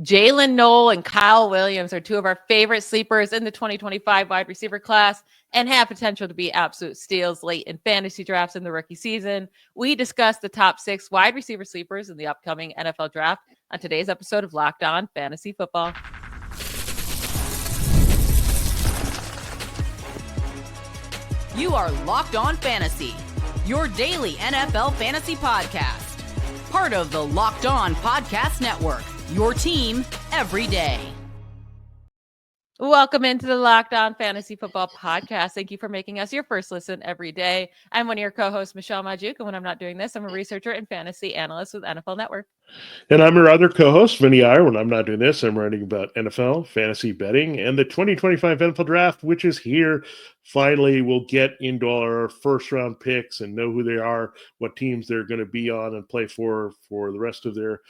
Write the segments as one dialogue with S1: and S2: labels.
S1: Jalen, Noel, and Kyle Williams are two of our favorite sleepers in the 2025 wide receiver class and have potential to be absolute steals late in fantasy drafts in the rookie season. We discuss the top 6 wide receiver sleepers in the upcoming NFL draft on today's episode of Locked On Fantasy Football.
S2: You are Locked On Fantasy, your daily NFL fantasy podcast. Part of the Locked On Podcast Network, your team every day.
S1: Welcome into the Locked On Fantasy Football Podcast. Thank you for making us your first listen every day. I'm one of your co-hosts, Michelle Magdziuk, and when I'm not doing this, I'm a researcher and fantasy analyst with NFL Network.
S3: And I'm your other co-host, Vinnie Iyer. When I'm not doing this, I'm writing about NFL, fantasy betting, and the 2025 NFL Draft, which is here. Finally, we'll get into our first-round picks and know who they are, what teams they're going to be on and play for the rest of their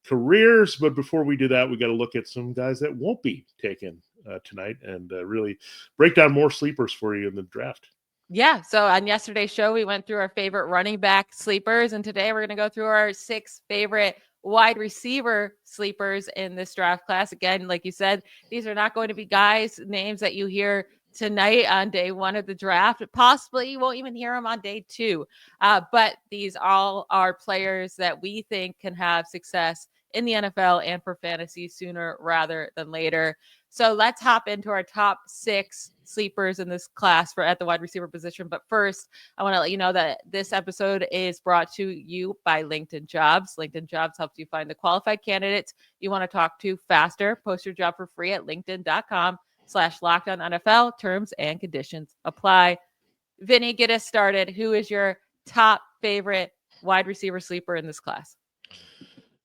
S3: careers. But before we do that, we got to look at some guys that won't be taken tonight and really break down more sleepers for you in the draft.
S1: Yeah, so on yesterday's show, we went through our favorite running back sleepers, and today we're going to go through our 6 favorite wide receiver sleepers in this draft class. Again, like you said, these are not going to be guys' names that you hear tonight on day 1 of the draft. Possibly you won't even hear them on day 2, but these all are players that we think can have success in the NFL and for fantasy sooner rather than later. So let's hop into our top 6 sleepers in this class for at the wide receiver position. But first, I want to let you know that this episode is brought to you by LinkedIn Jobs. LinkedIn Jobs helps you find the qualified candidates you want to talk to faster. Post your job for free at linkedin.com/LockedOnNFL. Terms and conditions apply. Vinny, get us started. Who is your top favorite wide receiver sleeper in this class?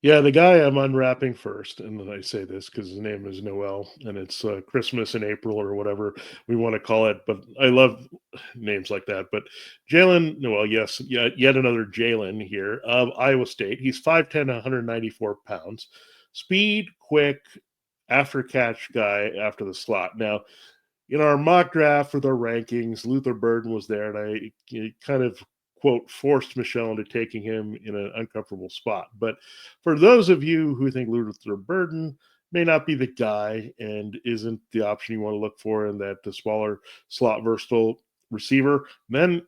S3: Yeah, the guy I'm unwrapping first, and I say this because his name is Noel, and it's Christmas in April or whatever we want to call it, but I love names like that. But Jalen, Noel, yes, yet another Jalen here of Iowa State. He's 5'10", 194 pounds. Speed, quick, after-catch guy after the slot. Now, in our mock draft with our rankings, Luther Burden was there, and I kind of quote, forced Michelle into taking him in an uncomfortable spot. But for those of you who think Luther Burden may not be the guy and isn't the option you want to look for in that the smaller slot versatile receiver, then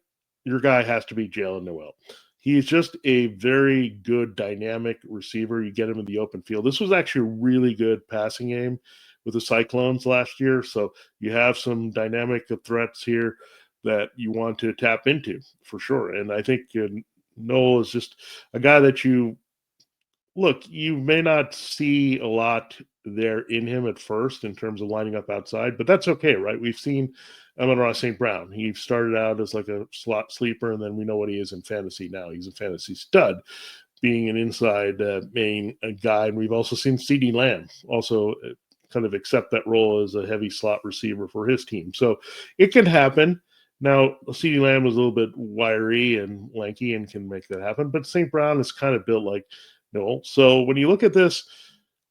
S3: your guy has to be Jalen Noel. He's just a very good dynamic receiver. You get him in the open field. This was actually a really good passing game with the Cyclones last year. So you have some dynamic threats here that you want to tap into for sure. And I think Noel is just a guy that you may not see a lot there in him at first in terms of lining up outside, but that's okay, right? We've seen Amon-Ra St. Brown. He started out as like a slot sleeper, and then we know what he is in fantasy now. He's a fantasy stud, being an inside main guy. And we've also seen CeeDee Lamb also kind of accept that role as a heavy slot receiver for his team. So it can happen. Now, CeeDee Lamb is a little bit wiry and lanky and can make that happen, but St. Brown is kind of built like Noel. So when you look at this,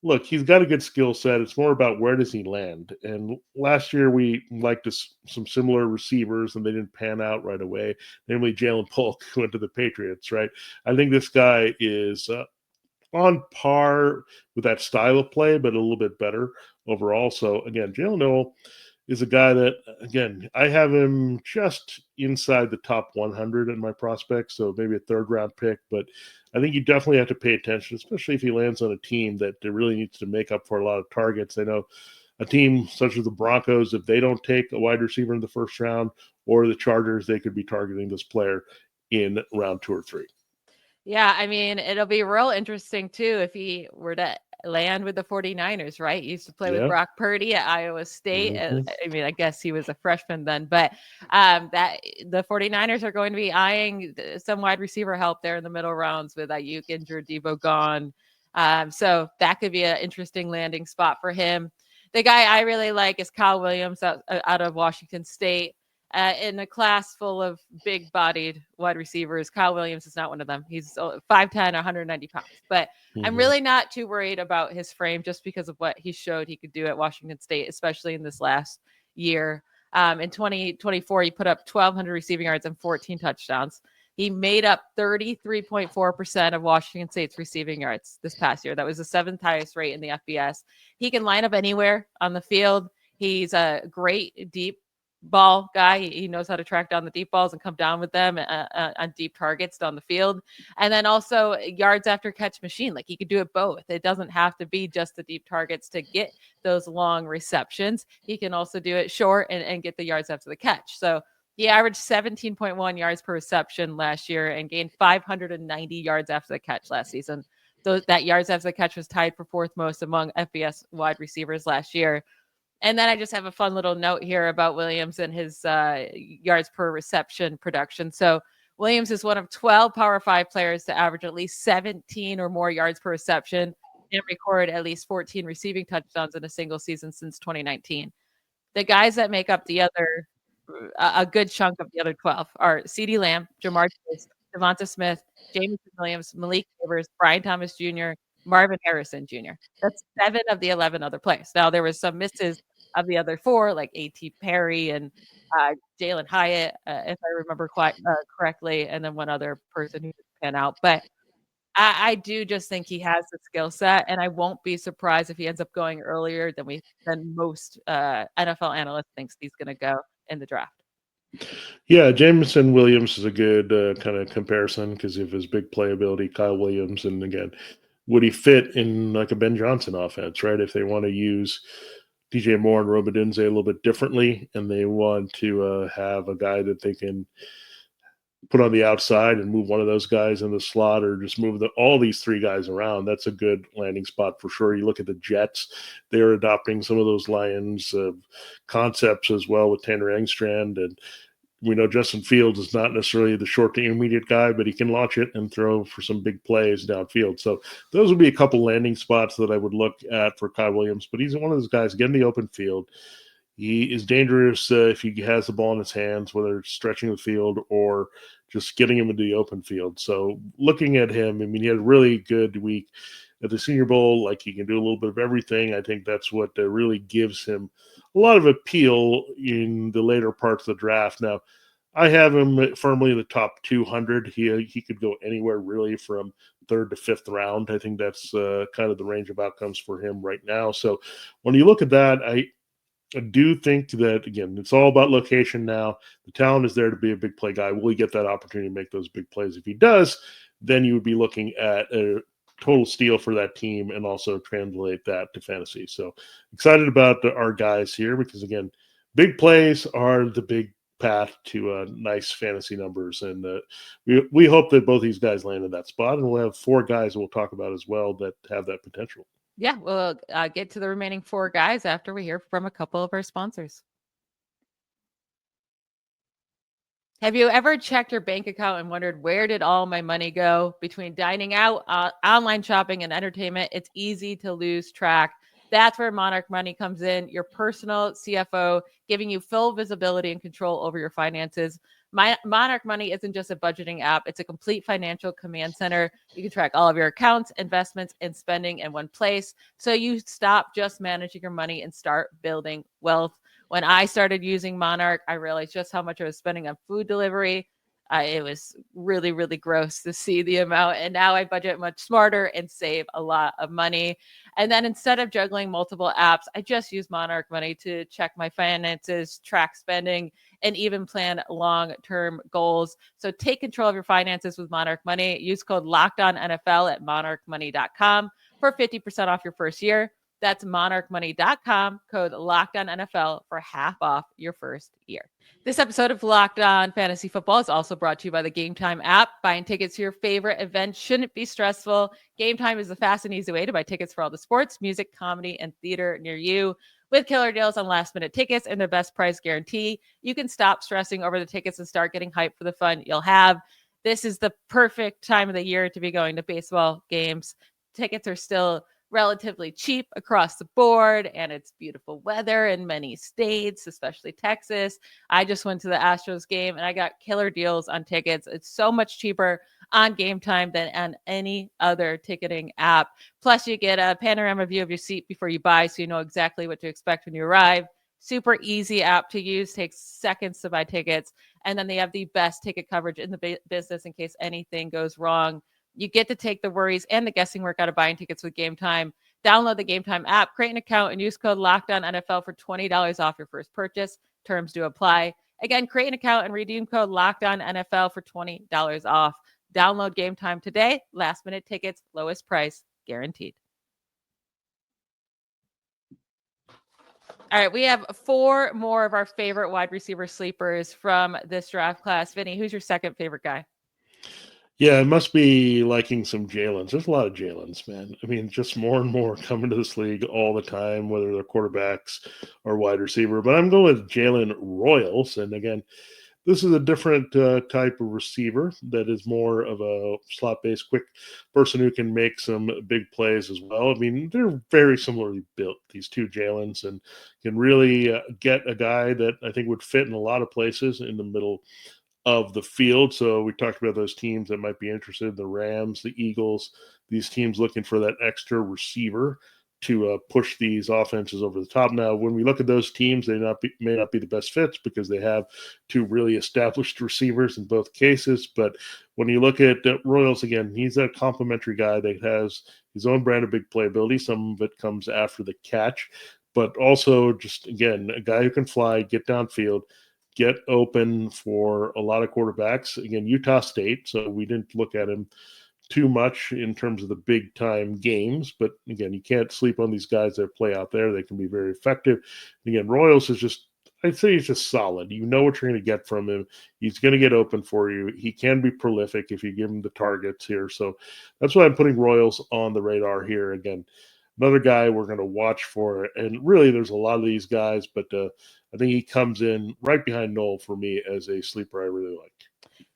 S3: look, he's got a good skill set. It's more about where does he land. And last year we liked some similar receivers, and they didn't pan out right away, namely Jalen Polk, who went to the Patriots, right? I think this guy is on par with that style of play, but a little bit better overall. So, again, Jalen Noel is a guy that, again, I have him just inside the top 100 in my prospects, so maybe a third-round pick. But I think you definitely have to pay attention, especially if he lands on a team that really needs to make up for a lot of targets. I know a team such as the Broncos, if they don't take a wide receiver in the first round, or the Chargers, they could be targeting this player in round 2 or 3.
S1: Yeah, I mean, it'll be real interesting, too, if he were to land with the 49ers, right? He used to play with Brock Purdy at Iowa State.
S3: Mm-hmm.
S1: I mean, I guess he was a freshman then, but that the 49ers are going to be eyeing some wide receiver help there in the middle rounds with Ayuk injured, Debo gone. So that could be an interesting landing spot for him. The guy I really like is Kyle Williams out of Washington State. In a class full of big-bodied wide receivers, Kyle Williams is not one of them. He's 5'10", 190 pounds. But I'm really not too worried about his frame just because of what he showed he could do at Washington State, especially in this last year. In 2024, he put up 1,200 receiving yards and 14 touchdowns. He made up 33.4% of Washington State's receiving yards this past year. That was the 7th highest rate in the FBS. He can line up anywhere on the field. He's a great deep ball guy. He knows how to track down the deep balls and come down with them on deep targets down the field. And then also yards after catch machine. Like he could do it both. It doesn't have to be just the deep targets to get those long receptions. He can also do it short and get the yards after the catch. So he averaged 17.1 yards per reception last year and gained 590 yards after the catch last season. That yards after the catch was tied for 4th most among FBS wide receivers last year. And then I just have a fun little note here about Williams and his yards per reception production. So Williams is one of 12 Power 5 players to average at least 17 or more yards per reception and record at least 14 receiving touchdowns in a single season since 2019. The guys that make up a good chunk of the other 12 are CeeDee Lamb, Jamar Chase, Devonta Smith, Jameson Williams, Malik Nabers, Brian Thomas Jr., Marvin Harrison Jr. That's 7 of the 11 other players. Now, there was some misses of the other 4, like A.T. Perry and Jalen Hyatt, if I remember correctly, and then one other person who didn't pan out. But I do just think he has the skill set, and I won't be surprised if he ends up going earlier than most NFL analysts thinks he's going to go in the draft.
S3: Yeah, Jameson Williams is a good kind of comparison because of his big playability. Kyle Williams, and again, would he fit in like a Ben Johnson offense, right? If they want to use DJ Moore and Robidunze a little bit differently, and they want to have a guy that they can put on the outside and move one of those guys in the slot, or just move all these 3 guys around, that's a good landing spot for sure. You look at the Jets, they're adopting some of those Lions concepts as well with Tanner Engstrand, and we know Justin Fields is not necessarily the short to intermediate guy, but he can launch it and throw for some big plays downfield. So those would be a couple landing spots that I would look at for Kyle Williams. But he's one of those guys, get in the open field. He is dangerous if he has the ball in his hands, whether it's stretching the field or just getting him into the open field. So looking at him, I mean, he had a really good week at the Senior Bowl. Like, he can do a little bit of everything. I think that's what really gives him a lot of appeal in the later parts of the draft. Now, I have him firmly in the top 200. He could go anywhere really from 3rd to 5th round. I think that's kind of the range of outcomes for him right now. So when you look at that, I do think that, again, it's all about location now. The talent is there to be a big play guy. Will he get that opportunity to make those big plays? If he does, then you would be looking at a total steal for that team and also translate that to fantasy. So excited about our guys here because, again, big plays are the big path to nice fantasy numbers. And we hope that both these guys land in that spot. And we'll have 4 guys we'll talk about as well that have that potential.
S1: Yeah, we'll get to the remaining 4 guys after we hear from a couple of our sponsors. Have you ever checked your bank account and wondered, where did all my money go? Between dining out, online shopping, and entertainment, it's easy to lose track. That's where Monarch Money comes in, your personal CFO, giving you full visibility and control over your finances. Monarch Money isn't just a budgeting app. It's a complete financial command center. You can track all of your accounts, investments, and spending in one place. So you stop just managing your money and start building wealth. When I started using Monarch, I realized just how much I was spending on food delivery. It was really, really gross to see the amount. And now I budget much smarter and save a lot of money. And then instead of juggling multiple apps, I just use Monarch Money to check my finances, track spending, and even plan long-term goals. So take control of your finances with Monarch Money. Use code LOCKEDONNFL at monarchmoney.com for 50% off your first year. That's monarchmoney.com, code LOCKEDONNFL for half off your first year. This episode of Locked On Fantasy Football is also brought to you by the Gametime app. Buying tickets to your favorite event shouldn't be stressful. Gametime is the fast and easy way to buy tickets for all the sports, music, comedy, and theater near you. With killer deals on last-minute tickets and the best price guarantee, you can stop stressing over the tickets and start getting hyped for the fun you'll have. This is the perfect time of the year to be going to baseball games. Tickets are still relatively cheap across the board, and it's beautiful weather in many states, especially Texas. I just went to the Astros game and I got killer deals on tickets. It's so much cheaper on Gametime than on any other ticketing app. Plus, you get a panorama view of your seat before you buy, so you know exactly what to expect when you arrive. Super easy app to use, takes seconds to buy tickets. And then they have the best ticket coverage in the business in case anything goes wrong. You get to take the worries and the guessing work out of buying tickets with Gametime. Download the Gametime app, create an account, and use code LOCKEDONNFL for $20 off your first purchase. Terms do apply. Again, create an account and redeem code LOCKEDONNFL for $20 off. Download Gametime today. Last minute tickets, lowest price guaranteed. All right, we have 4 more of our favorite wide receiver sleepers from this draft class. Vinny, who's your second favorite guy?
S3: Yeah, it must be liking some Jaylins. There's a lot of Jaylins, man. I mean, just more and more coming to this league all the time, whether they're quarterbacks or wide receiver. But I'm going with Jalen Royals. And again, this is a different type of receiver that is more of a slot-based, quick person who can make some big plays as well. I mean, they're very similarly built, these two Jaylins, and can really get a guy that I think would fit in a lot of places in the middle of the field. So we talked about those teams that might be interested, the Rams, the Eagles, these teams looking for that extra receiver to push these offenses over the top. Now, when we look at those teams, they may not be the best fits because they have two really established receivers in both cases. But when you look at Royals, again, he's a complimentary guy that has his own brand of big playability. Some of it comes after the catch, but also just, again, a guy who can fly, get downfield, get open for a lot of quarterbacks. Again, Utah State, so we didn't look at him too much in terms of the big time games, but again, you can't sleep on these guys that play out there. They can be very effective. Again, Royals is just, I'd say he's just solid. You know what you're going to get from him. He's going to get open for you. He can be prolific if you give him the targets here. So that's why I'm putting Royals on the radar here. Again, another guy we're going to watch for. And really, there's a lot of these guys, but I think he comes in right behind Noel for me as a sleeper I really like.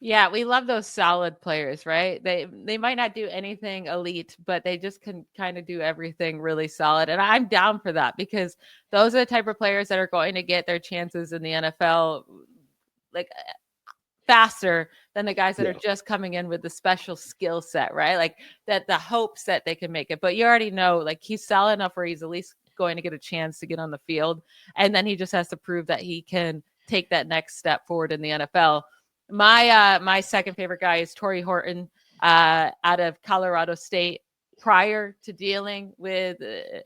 S1: Yeah, we love those solid players, right? They might not do anything elite, but they just can kind of do everything really solid. And I'm down for that because those are the type of players that are going to get their chances in the NFL like faster than the guys that are just coming in with the special skill set, right? Like that the hopes that they can make it. But you already know like he's solid enough where he's at least going to get a chance to get on the field. And then he just has to prove that he can take that next step forward in the NFL. My second favorite guy is Tory Horton out of Colorado State. Prior to dealing with,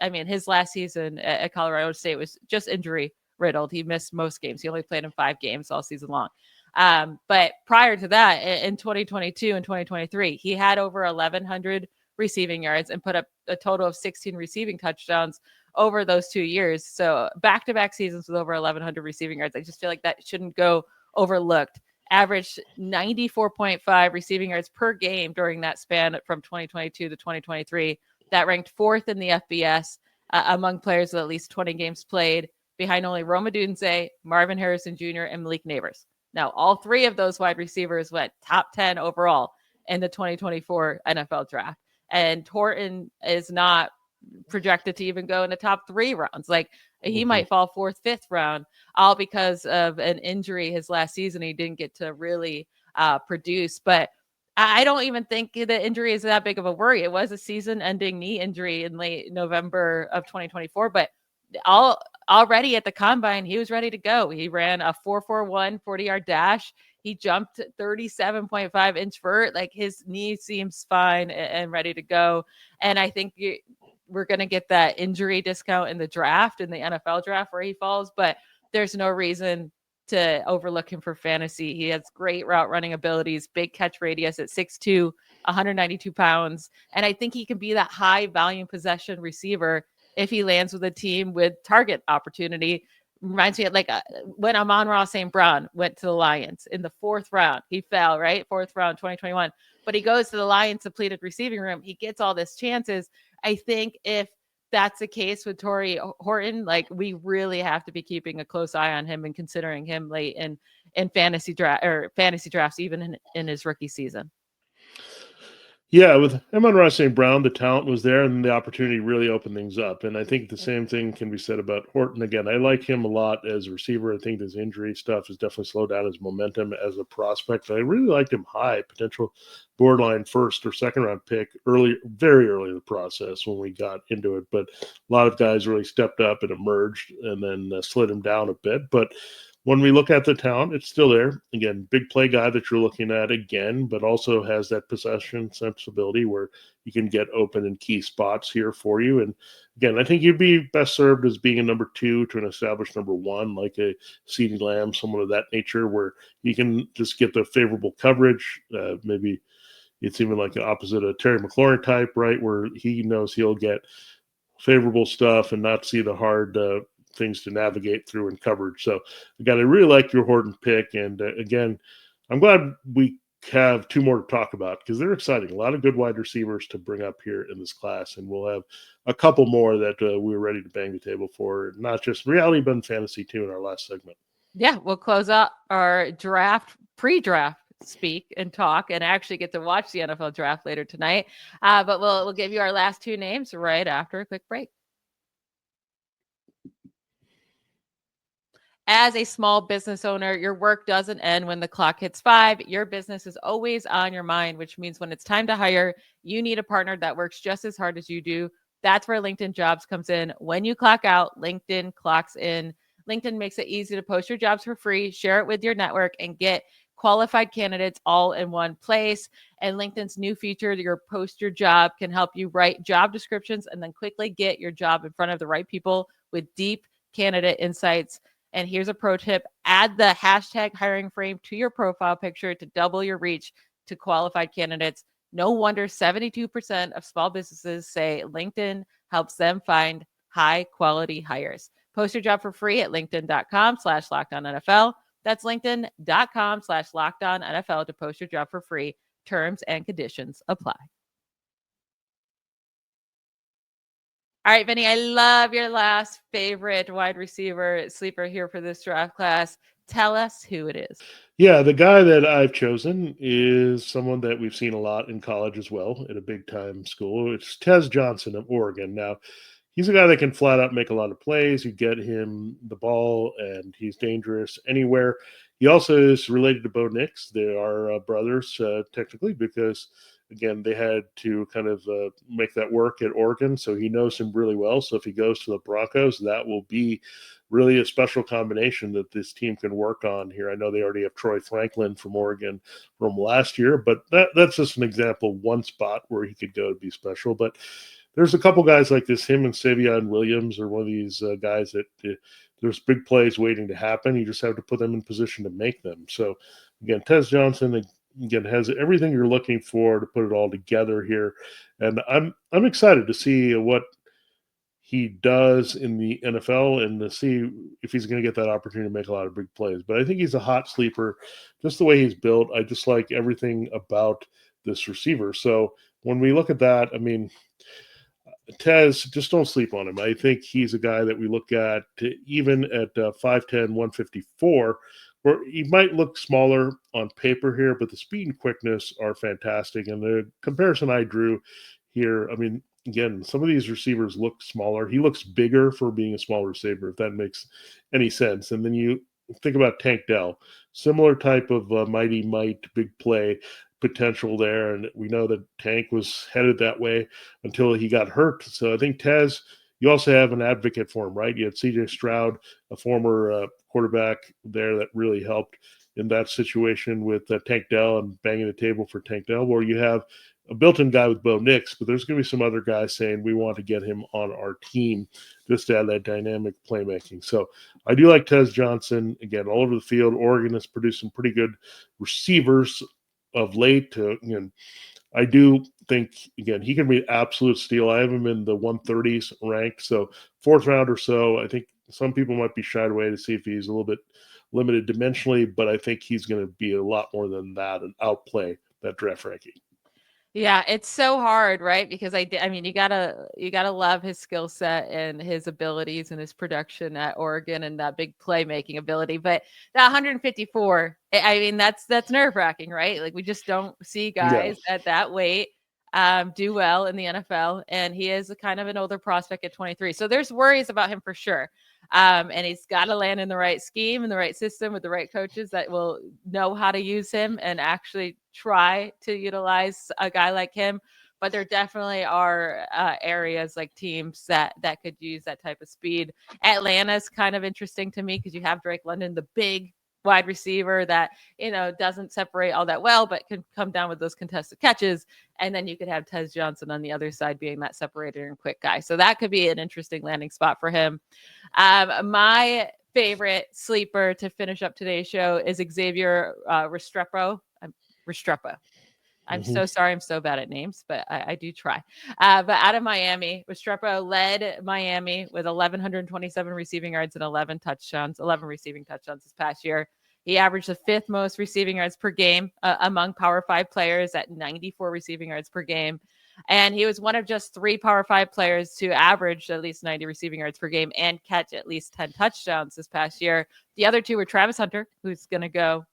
S1: his last season at Colorado State was just injury riddled. He missed most games. He only played in 5 games all season long. But prior to that, in 2022 and 2023, he had over 1,100 receiving yards and put up a total of 16 receiving touchdowns over those 2 years. So back-to-back seasons with over 1,100 receiving yards. I just feel like that shouldn't go overlooked. Averaged 94.5 receiving yards per game during that span from 2022 to 2023. That ranked 4th in the FBS among players with at least 20 games played, behind only Rome Odunze, Marvin Harrison Jr., and Malik Neighbors. Now, all 3 of those wide receivers went top 10 overall in the 2024 NFL draft. And Horton is not projected to even go in the top 3 rounds. Like he might fall 4th, 5th round, all because of an injury his last season. He didn't get to really produce, but I don't even think the injury is that big of a worry. It was a season-ending knee injury in late November of 2024, but already at the combine, he was ready to go. He ran a 4.41 40-yard dash. He jumped 37.5-inch vert. Like his knee seems fine and ready to go. And I think we're going to get that injury discount in the draft, in the NFL draft where he falls, but there's no reason to overlook him for fantasy. He has great route running abilities, big catch radius at 6'2", 192 pounds. And I think he can be that high volume possession receiver if he lands with a team with target opportunity. Reminds me of like when Amon-Ra St. Brown went to the Lions in the 4th round. He fell, right? 4th round, 2021. But he goes to the Lions depleted receiving room. He gets all these chances. I think if that's the case with Tory Horton, like we really have to be keeping a close eye on him and considering him late in fantasy drafts, even in his rookie season.
S3: Yeah, with Amon-Ra St. Brown, the talent was there and the opportunity really opened things up. And I think the same thing can be said about Horton. Again, I like him a lot as a receiver. I think his injury stuff has definitely slowed down his momentum as a prospect. I really liked him high, potential borderline first or second round pick early, very early in the process when we got into it. But a lot of guys really stepped up and emerged and then slid him down a bit. But when we look at the talent, it's still there. Again, big play guy that you're looking at again, but also has that possession sensibility where you can get open in key spots here for you. And again, I think you'd be best served as being a number two to an established number one, like a CeeDee Lamb, someone of that nature, where you can just get the favorable coverage. Maybe it's even like the opposite of Terry McLaurin type, right, where he knows he'll get favorable stuff and not see the hard things to navigate through in coverage. So, again, I really like your Horton pick. And again, I'm glad we have two more to talk about because they're exciting. A lot of good wide receivers to bring up here in this class. And we'll have a couple more that we're ready to bang the table for, not just reality, but in fantasy too in our last segment.
S1: Yeah, we'll close out our pre-draft speak and talk and actually get to watch the NFL draft later tonight. But we'll give you our last two names right after a quick break. As a small business owner, your work doesn't end when the clock hits 5. Your business is always on your mind, which means when it's time to hire, you need a partner that works just as hard as you do. That's where LinkedIn Jobs comes in. When you clock out, LinkedIn clocks in. LinkedIn makes it easy to post your jobs for free, share it with your network, and get qualified candidates all in one place. And LinkedIn's new feature, your post your job, can help you write job descriptions and then quickly get your job in front of the right people with deep candidate insights. And here's a pro tip: add the hashtag hiring frame to your profile picture to double your reach to qualified candidates. No wonder 72% of small businesses say LinkedIn helps them find high quality hires. Post your job for free at linkedin.com/LockedOnNFL. That's linkedin.com/LockedOnNFL to post your job for free. Terms and conditions apply. All right, Vinnie, I love your last favorite wide receiver sleeper here for this draft class. Tell us who it is.
S3: Yeah, the guy that I've chosen is someone that we've seen a lot in college as well at a big time school. It's Tez Johnson of Oregon. Now, he's a guy that can flat out make a lot of plays. You get him the ball, and he's dangerous anywhere. He also is related to Bo Nix. They are brothers, technically, because, again, they had to kind of make that work at Oregon. So he knows him really well. So if he goes to the Broncos, that will be really a special combination that this team can work on here. I know they already have Troy Franklin from Oregon from last year, but that's just an example, one spot where he could go to be special. But there's a couple guys like this. Him and Xavier Williams are one of these guys that there's big plays waiting to happen. You just have to put them in position to make them. So, again, Tez Johnson, again, has everything you're looking for to put it all together here. And I'm excited to see what he does in the NFL and to see if he's going to get that opportunity to make a lot of big plays. But I think he's a hot sleeper, just the way he's built. I just like everything about this receiver. So when we look at that, I mean, Tez, just don't sleep on him. I think he's a guy that we look at even at 5'10", 154, where he might look smaller on paper here, but the speed and quickness are fantastic. And the comparison I drew here, I mean, again, some of these receivers look smaller. He looks bigger for being a small receiver, if that makes any sense. And then you think about Tank Dell, similar type of mighty might, big play potential there. And we know that Tank was headed that way until he got hurt. So I think Tez, you also have an advocate for him, right? You had CJ Stroud, a former quarterback there that really helped in that situation with Tank Dell and banging the table for Tank Dell, where you have a built-in guy with Bo Nix, but there's going to be some other guys saying we want to get him on our team just to have that dynamic playmaking. So I do like Tez Johnson. Again, all over the field. Oregon has produced some pretty good receivers of late. I do think, again, he can be an absolute steal. I have him in the 130s ranked, so fourth round or so. I think some people might be shied away to see if he's a little bit limited dimensionally, but I think he's going to be a lot more than that and outplay that draft ranking.
S1: Yeah, it's so hard, right? Because I mean, you gotta love his skill set and his abilities and his production at Oregon and that big playmaking ability. But that 154, I mean, that's nerve wracking, right? Like we just don't see guys at that weight do well in the NFL, and he is a kind of an older prospect at 23. So there's worries about him for sure. And he's got to land in the right scheme and the right system with the right coaches that will know how to use him and actually try to utilize a guy like him. But there definitely are areas like teams that could use that type of speed. Atlanta's kind of interesting to me because you have Drake London, the big wide receiver that, doesn't separate all that well, but can come down with those contested catches. And then you could have Tez Johnson on the other side being that separator and quick guy. So that could be an interesting landing spot for him. My favorite sleeper to finish up today's show is Xavier Restrepo. Restrepo. I'm so sorry. I'm so bad at names, but I do try. But out of Miami, Restrepo led Miami with 1,127 receiving yards and 11 receiving touchdowns this past year. He averaged the fifth most receiving yards per game among Power 5 players at 94 receiving yards per game. And he was one of just 3 Power 5 players to average at least 90 receiving yards per game and catch at least 10 touchdowns this past year. The other 2 were Travis Hunter, who's going to go,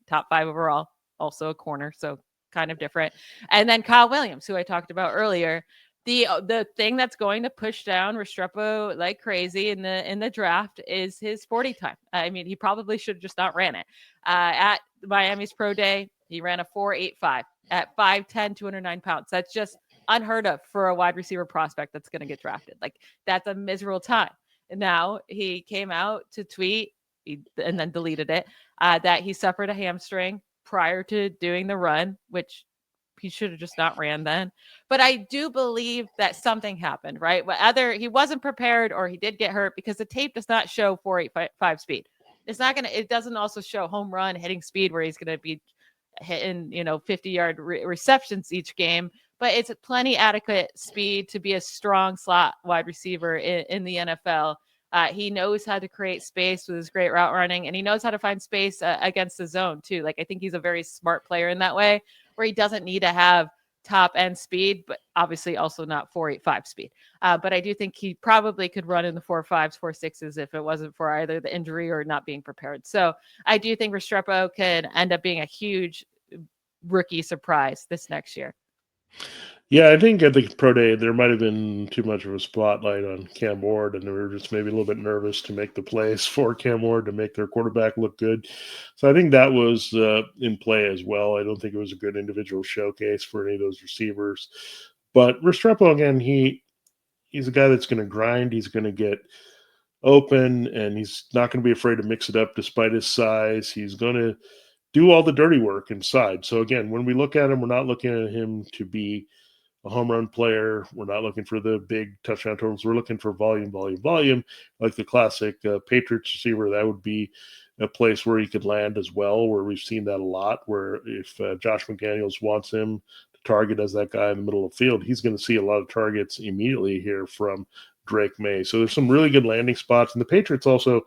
S1: top 5 overall, also a corner. So kind of different. And then Kyle Williams, who I talked about earlier. The thing that's going to push down Restrepo like crazy in the draft is his 40 time. I mean, he probably should have just not ran it. At Miami's pro day, he ran a 4.85 at 5'10", 209 pounds. That's just unheard of for a wide receiver prospect that's going to get drafted. Like, that's a miserable time. And now he came out to tweet and then deleted it that he suffered a hamstring prior to doing the run, which he should have just not ran then. But I do believe that something happened, right? Whether he wasn't prepared or he did get hurt, because the tape does not show 4.85 speed. It doesn't also show home run hitting speed where he's going to be hitting, 50-yard receptions each game, but it's plenty adequate speed to be a strong slot wide receiver in the NFL. He knows how to create space with his great route running, and he knows how to find space against the zone too. Like, I think he's a very smart player in that way, where he doesn't need to have top end speed, but obviously also not 4.85 speed. But I do think he probably could run in the 4.5s, 4.6s if it wasn't for either the injury or not being prepared. So I do think Restrepo can end up being a huge rookie surprise this next year.
S3: Yeah, I think at the pro day there might have been too much of a spotlight on Cam Ward, and they were just maybe a little bit nervous to make the plays for Cam Ward to make their quarterback look good. So I think that was in play as well. I don't think it was a good individual showcase for any of those receivers. But Restrepo, again, he's a guy that's going to grind. He's going to get open, and he's not going to be afraid to mix it up despite his size. He's going to do all the dirty work inside. So again, when we look at him, we're not looking at him to be a home run player. We're not looking for the big touchdown totals. We're looking for volume, like the classic Patriots receiver. That would be a place where he could land as well, where we've seen that a lot, where if Josh McDaniels wants him to target as that guy in the middle of the field, he's going to see a lot of targets immediately here from Drake May. So there's some really good landing spots. And the Patriots also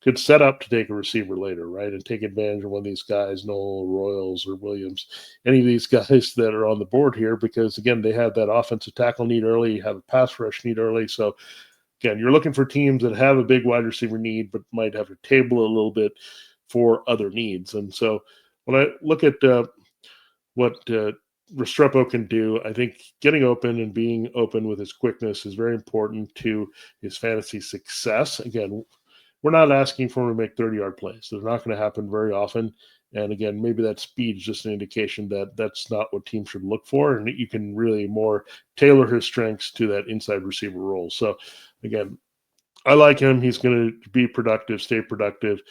S3: could set up to take a receiver later, right, and take advantage of one of these guys, Noel, Royals, or Williams, any of these guys that are on the board here, because, again, they have that offensive tackle need early, you have a pass rush need early. So, again, you're looking for teams that have a big wide receiver need but might have to table a little bit for other needs. And so when I look at what Restrepo can do, I think getting open and being open with his quickness is very important to his fantasy success. Again, we're not asking for him to make 30-yard plays. They're not going to happen very often. And again, maybe that speed is just an indication that that's not what teams should look for, and you can really more tailor his strengths to that inside receiver role. So again, I like him. He's going to be productive, stay productive.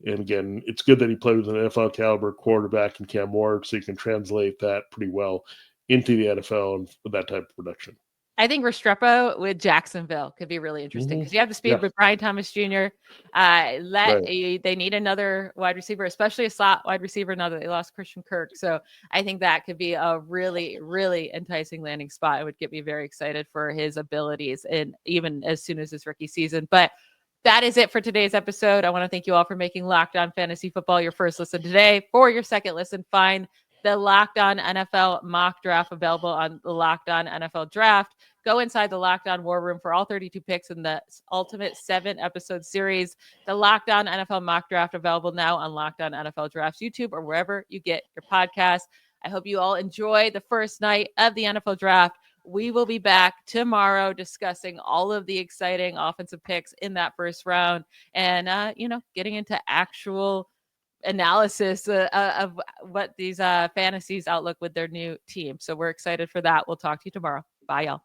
S3: And again, it's good that he played with an NFL caliber quarterback in Cam Ward, so you can translate that pretty well into the NFL and with that type of production.
S1: I think Restrepo with Jacksonville could be really interesting because you have the speed with Brian Thomas Jr. They need another wide receiver, especially a slot wide receiver now that they lost Christian Kirk. So I think that could be a really, really enticing landing spot. It would get me very excited for his abilities, and even as soon as his rookie season. But that is it for today's episode. I want to thank you all for making Locked On Fantasy Football your first listen today. For your second listen, find the Locked On NFL mock draft available on the Locked On NFL Draft. Go inside the Locked On War Room for all 32 picks in the ultimate 7-episode series. The Locked On NFL mock draft available now on Locked On NFL Drafts YouTube or wherever you get your podcasts. I hope you all enjoy the first night of the NFL draft. We will be back tomorrow discussing all of the exciting offensive picks in that first round and, getting into actual analysis of what these fantasies outlook with their new team. So we're excited for that. We'll talk to you tomorrow. Bye, y'all.